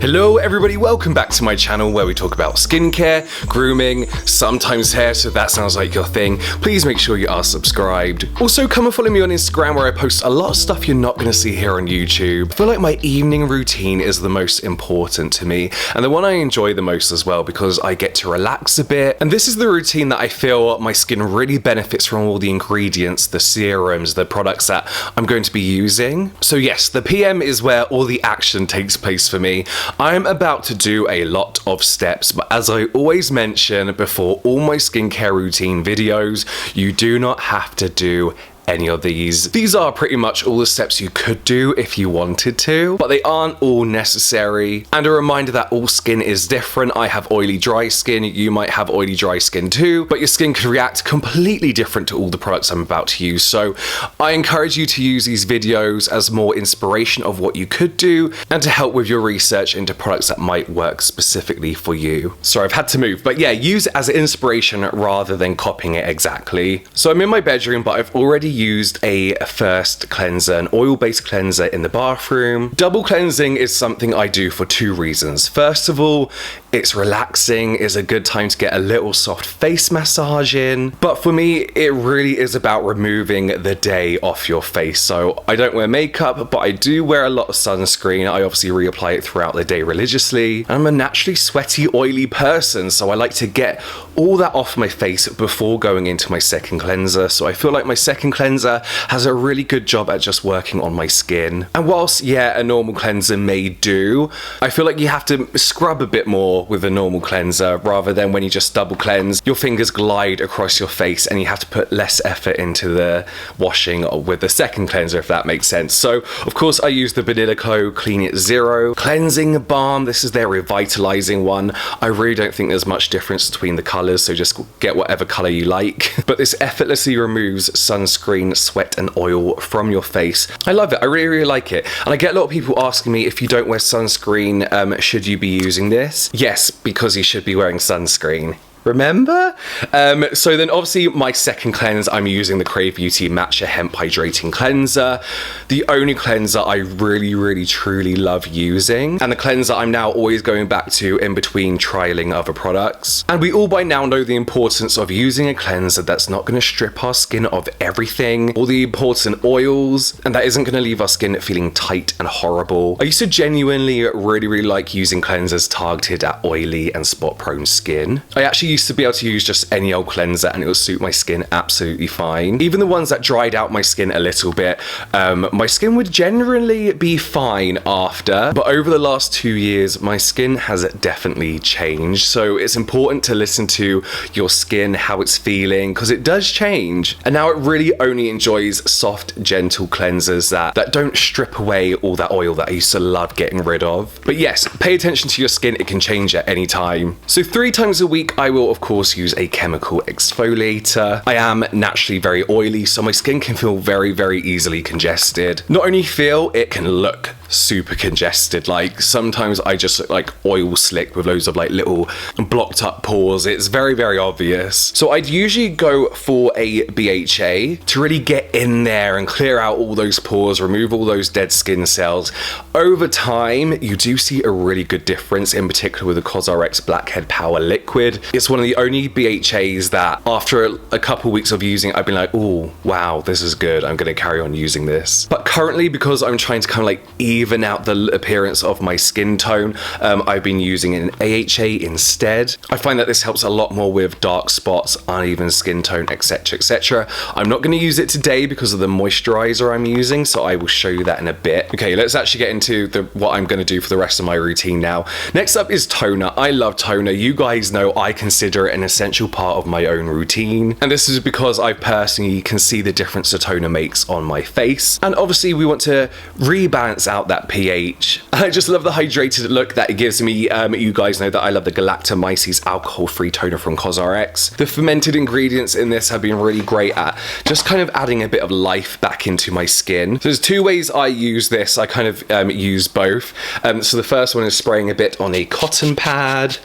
Hello everybody, welcome back to my channel where we talk about skincare, grooming, sometimes hair, so if that sounds like your thing, please make sure you are subscribed. Also, come and follow me on Instagram where I post a lot of stuff you're not going to see here on YouTube. I feel like my evening routine is the most important to me, and the one I enjoy the most as well because I get to relax a bit. And this is the routine that I feel my skin really benefits from all the ingredients, the serums, the products that I'm going to be using. So yes, the PM is where all the action takes place for me. I'm about to do a lot of steps, but as I always mention before all my skincare routine videos, you do not have to do any of these. These are pretty much all the steps you could do if you wanted to, but they aren't all necessary. And a reminder that all skin is different. I have oily dry skin, you might have oily dry skin too, but your skin can react completely different to all the products I'm about to use. So I encourage you to use these videos as more inspiration of what you could do and to help with your research into products that might work specifically for you. Sorry, I've had to move, but yeah, use it as inspiration rather than copying it exactly. So I'm in my bedroom, but I've already used a first cleanser, an oil-based cleanser in the bathroom. Double cleansing is something I do for two reasons. First of all, it's relaxing, it's a good time to get a little soft face massage in. But for me, it really is about removing the day off your face. So I don't wear makeup, but I do wear a lot of sunscreen. I obviously reapply it throughout the day religiously. I'm a naturally sweaty, oily person, so I like to get all that off my face before going into my second cleanser. So I feel like my second cleanser has a really good job at just working on my skin. And whilst, yeah, a normal cleanser may do, I feel like you have to scrub a bit more with a normal cleanser rather than when you just double cleanse, your fingers glide across your face and you have to put less effort into the washing with the second cleanser, if that makes sense. So, of course, I use the Vanilla Co Clean It Zero Cleansing Balm. This is their revitalizing one. I really don't think there's much difference between the colors, so just get whatever color you like. But this effortlessly removes sunscreen, sweat and oil from your face. I love it. I really like it. And I get a lot of people asking me, if you don't wear sunscreen, should you be using this? Yes, because you should be wearing sunscreen. Remember? So then obviously my second cleanse, I'm using the Crave Beauty Matcha Hemp Hydrating Cleanser. The only cleanser I really truly love using, and the cleanser I'm now always going back to in between trialing other products. And we all by now know the importance of using a cleanser that's not going to strip our skin of everything, all the important oils, and that isn't going to leave our skin feeling tight and horrible. I used to genuinely really like using cleansers targeted at oily and spot prone skin. I actually used to be able to use just any old cleanser and it will suit my skin absolutely fine. Even the ones that dried out my skin a little bit, my skin would generally be fine after, but over the last 2 years my skin has definitely changed. So it's important to listen to your skin, how it's feeling, because it does change. And now it really only enjoys soft, gentle cleansers that don't strip away all that oil that I used to love getting rid of. But yes, pay attention to your skin, it can change at any time. So 3 times a week I will of course use a chemical exfoliator. I am naturally very oily, so my skin can feel very easily congested. Not only feel, it can look super congested. Like sometimes I just look like oil slick with loads of like little blocked up pores. It's very obvious. So I'd usually go for a BHA to really get in there and clear out all those pores, remove all those dead skin cells. Over time, you do see a really good difference, in particular with the CosRx Blackhead Power Liquid. It's one of the only BHAs that after a couple weeks of using it, I've been like, oh wow, this is good, I'm gonna carry on using this. But currently, because I'm trying to kind of like even out the appearance of my skin tone, I've been using an AHA instead. I find that this helps a lot more with dark spots, uneven skin tone, etc. I'm not going to use it today because of the moisturiser I'm using, so I will show you that in a bit. Okay, let's actually get into what I'm going to do for the rest of my routine now. Next up is toner. I love toner. You guys know I consider it an essential part of my own routine, and this is because I personally can see the difference the toner makes on my face. And obviously we want to rebalance out that pH. I just love the hydrated look that it gives me. You guys know that I love the Galactomyces alcohol-free toner from CosRx. The fermented ingredients in this have been really great at just kind of adding a bit of life back into my skin. So there's 2 ways I use this. I kind of use both. So the first one is spraying a bit on a cotton pad.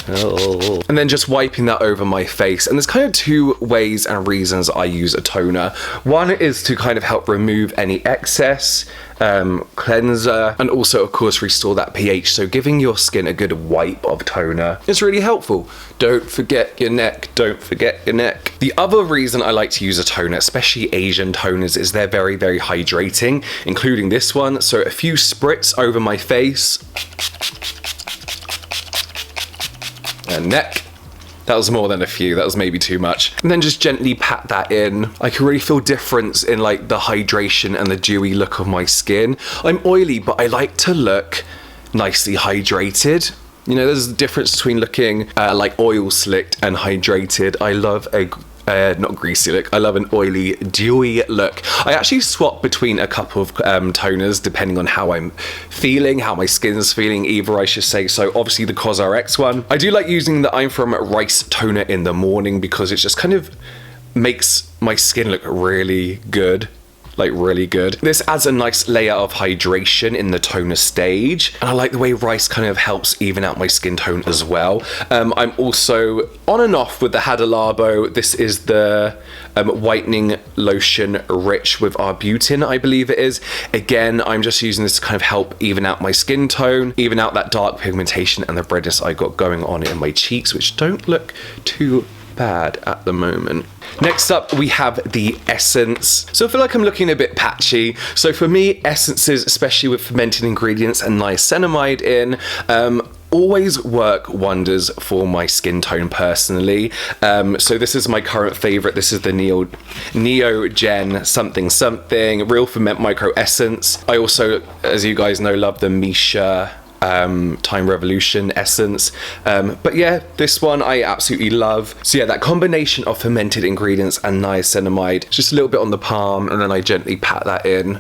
Oh. And then just wiping that over my face. And there's kind of two ways and reasons I use a toner. One is to kind of help remove any excess, cleanser, and also of course restore that pH. So giving your skin a good wipe of toner is really helpful. Don't forget your neck, don't forget your neck. The other reason I like to use a toner, especially Asian toners, is they're very, very hydrating, including this one. So a few spritz over my face and neck. That was more than a few, that was maybe too much. And then just gently pat that in. I can really feel difference in like the hydration and the dewy look of my skin. I'm oily, but I like to look nicely hydrated. You know, there's a difference between looking like oil slicked and hydrated. I love a not greasy look. I love an oily, dewy look. I actually swap between a couple of toners depending on how I'm feeling, how my skin's feeling, either I should say. So obviously the CosRX one. I do like using the I'm From Rice toner in the morning because it just kind of makes my skin look really good. Like really good. This adds a nice layer of hydration in the toner stage, and I like the way rice kind of helps even out my skin tone as well. I'm also on and off with the Hada Labo. This is the whitening lotion rich with arbutin, I believe it is. Again, I'm just using this to kind of help even out my skin tone, even out that dark pigmentation and the redness I got going on in my cheeks, which don't look too bad at the moment. Next up, we have the Essence. So I feel like I'm looking a bit patchy. So for me, essences, especially with fermented ingredients and niacinamide in, always work wonders for my skin tone personally. So this is my current favorite. This is the Neogen something Real Ferment Micro Essence. I also, as you guys know, love the Misha Time Revolution essence, but yeah, this one I absolutely love. So yeah, that combination of fermented ingredients and niacinamide, just a little bit on the palm, and then I gently pat that in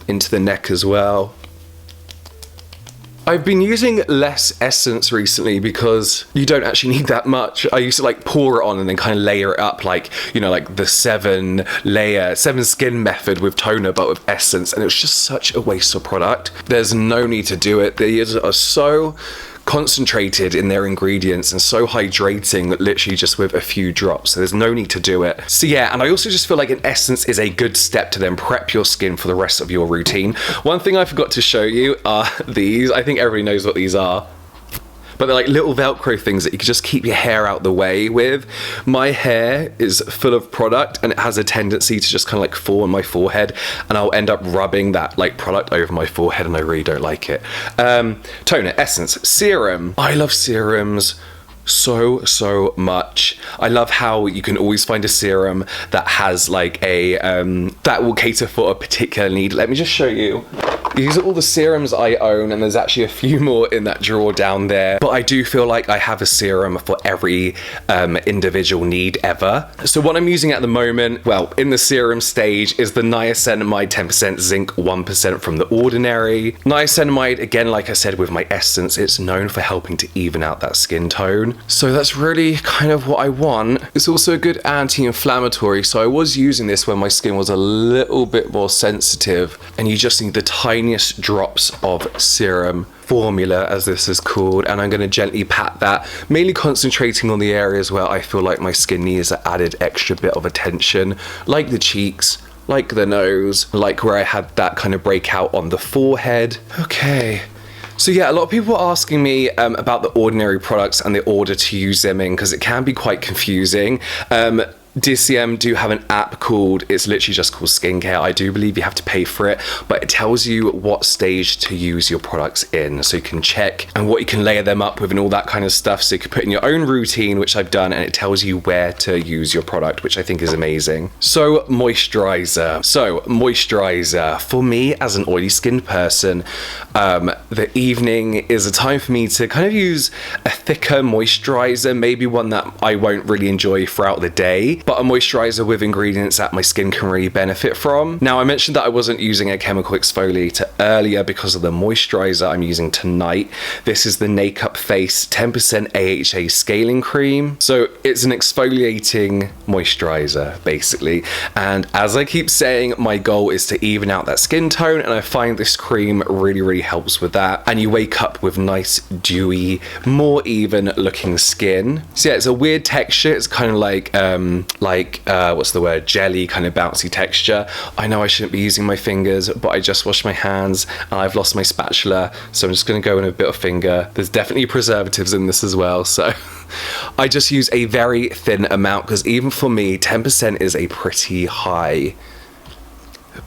into the neck as well. I've been using less essence recently because you don't actually need that much. I used to like pour it on and then kind of layer it up like, you know, like the seven skin method with toner, but with essence. And it was just such a waste of product. There's no need to do it. They are so concentrated in their ingredients and so hydrating, literally just with a few drops. So there's no need to do it. So yeah, and I also just feel like an essence is a good step to then prep your skin for the rest of your routine. One thing I forgot to show you are these. I think everybody knows what these are, but they're like little Velcro things that you can just keep your hair out the way with. My hair is full of product and it has a tendency to just kind of like fall on my forehead, and I'll end up rubbing that like product over my forehead, and I really don't like it. Toner, essence, serum. I love serums so much. I love how you can always find a serum that has like a that will cater for a particular need. Let me just show you. These are all the serums I own, and there's actually a few more in that drawer down there, but I do feel like I have a serum for every individual need ever. So what I'm using at the moment, well, in the serum stage, is the niacinamide 10% zinc 1% from The Ordinary. Niacinamide, again, like I said, with my essence, it's known for helping to even out that skin tone. So that's really kind of what I want. It's also a good anti-inflammatory, so I was using this when my skin was a little bit more sensitive, and you just need the tiniest drops of serum formula, as this is called, and I'm going to gently pat that, mainly concentrating on the areas where I feel like my skin needs an added extra bit of attention, like the cheeks, like the nose, like where I had that kind of breakout on the forehead. Okay. So yeah, a lot of people are asking me about The Ordinary products and the order to use them in, because it can be quite confusing. DCM do have an app called, it's literally just called Skincare. I do believe you have to pay for it, but it tells you what stage to use your products in, so you can check and what you can layer them up with and all that kind of stuff, so you can put in your own routine, which I've done, and it tells you where to use your product, which I think is amazing. So moisturiser. For me as an oily skinned person, the evening is a time for me to kind of use a thicker moisturiser, maybe one that I won't really enjoy throughout the day. but a moisturiser with ingredients that my skin can really benefit from. Now, I mentioned that I wasn't using a chemical exfoliator earlier because of the moisturiser I'm using tonight. This is the Naked Up Face 10% AHA scaling cream. So it's an exfoliating moisturiser basically, and as I keep saying, my goal is to even out that skin tone, and I find this cream really helps with that, and you wake up with nice dewy, more even looking skin. So yeah, it's a weird texture. It's kind of like what's the word, jelly kind of bouncy texture. I know I shouldn't be using my fingers, but I just washed my hands and I've lost my spatula, so I'm just going to go in a bit of finger. There's definitely preservatives in this as well, so I just use a very thin amount, because even for me 10% is a pretty high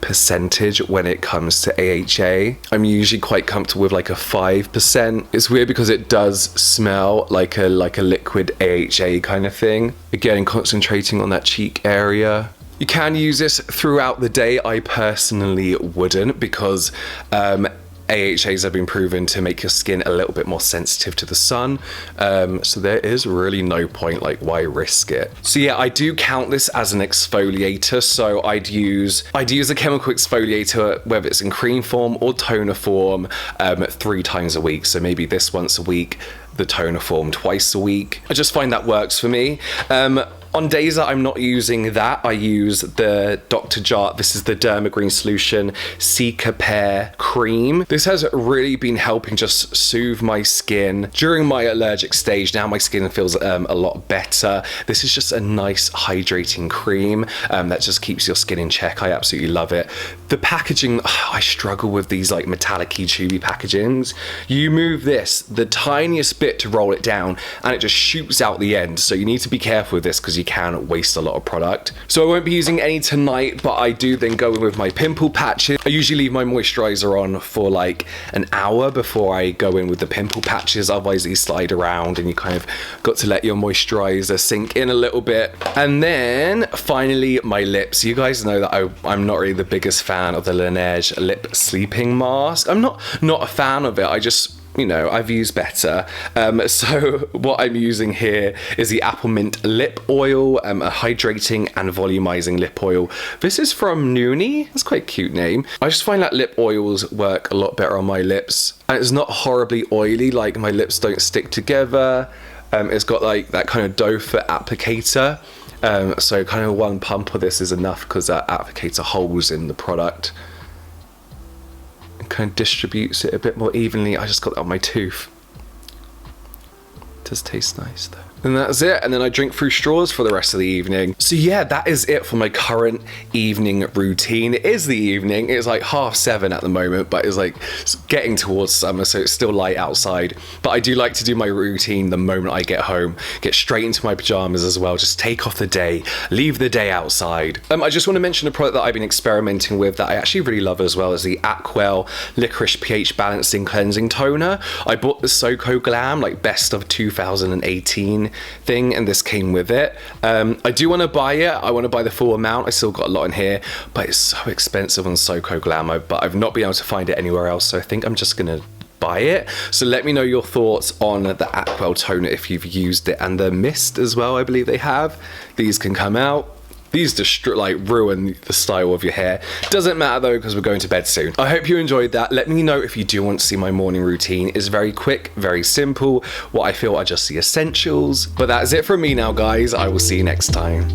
percentage when it comes to AHA. I'm usually quite comfortable with like a 5%. It's weird because it does smell like a liquid AHA kind of thing. Again, concentrating on that cheek area. You can use this throughout the day. I personally wouldn't, because AHAs have been proven to make your skin a little bit more sensitive to the sun, so there is really no point, like, why risk it? So yeah, I do count this as an exfoliator, so I'd use a chemical exfoliator, whether it's in cream form or toner form, 3 times a week. So maybe this once a week, the toner form twice a week. I just find that works for me. On days that I'm not using that, I use the Dr. Jart. This is the Dermagreen Solution Cicapair Cream. This has really been helping just soothe my skin during my allergic stage. Now my skin feels a lot better. This is just a nice hydrating cream that just keeps your skin in check. I absolutely love it. The packaging, I struggle with these like metallic-y, chewy packagings. You move this the tiniest bit to roll it down and it just shoots out the end. So you need to be careful with this, because you can waste a lot of product. So I won't be using any tonight, but I do then go in with my pimple patches. I usually leave my moisturizer on for like an hour before I go in with the pimple patches, otherwise these slide around and you kind of got to let your moisturizer sink in a little bit. And then finally my lips. You guys know that I'm not really the biggest fan of the Laneige lip sleeping mask. I'm not a fan of it. I just, you know, I've used better. So what I'm using here is the Apple Mint Lip Oil, a hydrating and volumizing lip oil. This is from Noonie. That's quite a cute name. I just find that lip oils work a lot better on my lips. And it's not horribly oily, like my lips don't stick together. It's got like that kind of dough foot applicator. So kind of one pump of this is enough, because that applicator holds in the product. Kind of distributes it a bit more evenly. I just got that on my tooth. It does taste nice though. And that's it, and then I drink through straws for the rest of the evening. So yeah, that is it for my current evening routine. It is the evening, it's like 7:30 at the moment, but it's like getting towards summer, so it's still light outside. But I do like to do my routine the moment I get home, get straight into my pajamas as well, just take off the day, leave the day outside. I just want to mention a product that I've been experimenting with that I actually really love as well, is the Aquel Licorice pH Balancing Cleansing Toner. I bought the Soko Glam, like best of 2018 thing, and this came with it. I do want to buy it. I want to buy the full amount. I still got a lot in here, but it's so expensive on Soko Glam, but I've not been able to find it anywhere else, so I think I'm just gonna buy it. So let me know your thoughts on the Aquel toner if you've used it, and the mist as well, I believe they have. These can come out. These just like ruin the style of your hair. Doesn't matter though, because we're going to bed soon. I hope you enjoyed that. Let me know if you do want to see my morning routine. It's very quick, very simple. What I feel are just the essentials. But that's it from me now, guys. I will see you next time.